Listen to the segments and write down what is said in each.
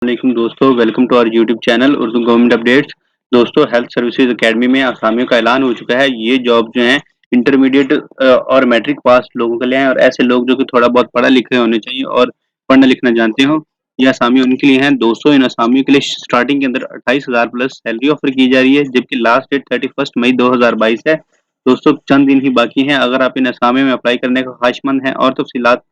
वालेकुम दोस्तों, welcome to our YouTube channel Urdu government updates. दोस्तों, हेल्थ सर्विसेज एकेडमी में असामियों का ऐलान हो चुका है। ये जॉब जो है इंटरमीडिएट और मैट्रिक पास लोगों के लिए है, और ऐसे लोग जो कि थोड़ा बहुत पढ़े लिखे होने चाहिए और पढ़ना लिखना जानते हो। ये असामी उनके लिए हैं। दोस्तों, इन असामियों के लिए स्टार्टिंग के अंदर 28,000 प्लस सैलरी ऑफर की जा रही है, जबकि लास्ट डेट 31 मई 2022 है। दोस्तों, चंद दिन ही बाकी हैं। अगर आप इन असामी में अप्लाई करने का ख्वाहिशमंद हैं और तफसीलात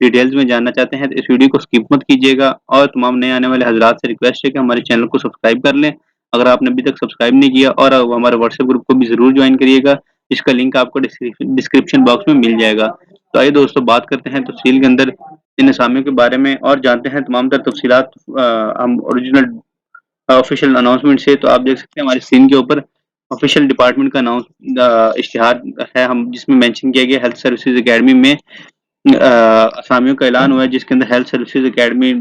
डिटेल्स में जानना चाहते हैं तो इस वीडियो को स्किप मत कीजिएगा, और तमाम नए आने वाले हजरात से रिक्वेस्ट है कि हमारे चैनल को सब्सक्राइब कर लें अगर आपने अभी तक सब्सक्राइब नहीं किया, और हमारे व्हाट्सएप ग्रुप को भी जरूर ज्वाइन करिएगा। इसका लिंक आपको डिस्क्रिप्शन बॉक्स में मिल जाएगा। तो आइए दोस्तों, बात करते हैं तफसील के अंदर इन असामियों के बारे में और जानते हैं तमाम तर तफसीलात हम ओरिजिनल ऑफिशियल अनाउंसमेंट से। तो आप देख सकते हैं हमारी स्क्रीन के ऊपर ऑफिशियल डिपार्टमेंट का इश्तिहार है, हम जिसमें मेंशन किया गया हेल्थ सर्विसेज एकेडमी में असामियों का ऐलान हुआ है, जिसके अंदर हेल्थ सर्विसेज एकेडमी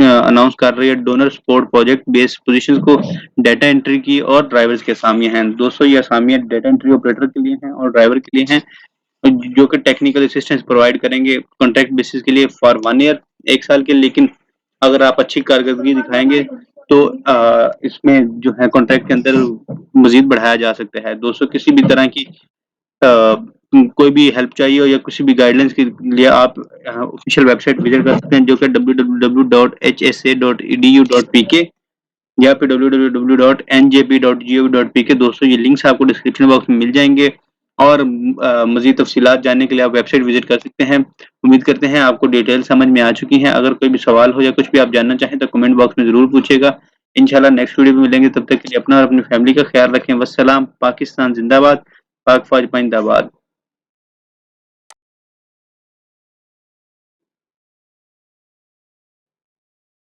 अनाउंस कर रही है donor support project based positions को। डाटा एंट्री की और ड्राइवर्स के असामियां हैं। दोस्तों, ये असामियां डाटा एंट्री ऑपरेटर के लिए हैं और ड्राइवर के लिए हैं, जो कि टेक्निकल असिस्टेंस प्रोवाइड करेंगे कॉन्ट्रैक्ट बेसिस के लिए फॉर 1 ईयर, 1 साल के। लेकिन अगर आप अच्छी कारकर्दगी दिखाएंगे तो इसमें जो है कॉन्ट्रैक्ट के अंदर मजीद बढ़ाया जा सकता है। दोस्तों, किसी भी तरह की कोई भी हेल्प चाहिए हो या किसी भी गाइडलाइंस के लिए आप ऑफिशियल वेबसाइट विजिट कर सकते हैं, जो कि www.hsa.edu.pk या फिर www.njp.gov.pk। दोस्तों, ये लिंक्स आपको डिस्क्रिप्शन बॉक्स में मिल जाएंगे, और मजीद तफसीलात जानने के लिए आप वेबसाइट विजिट कर सकते हैं। उम्मीद करते हैं आपको डिटेल समझ में आ चुकी हैं। अगर कोई भी सवाल हो या कुछ भी आप जानना चाहें तो कमेंट बॉक्स में जरूर पूछेगा। इंशाल्लाह नेक्स्ट वीडियो में मिलेंगे। तब तक के लिए अपना और अपनी फैमिली का ख्याल रखें। वस्सलाम। पाकिस्तान जिंदाबाद। पाक फौज पाइंदाबाद।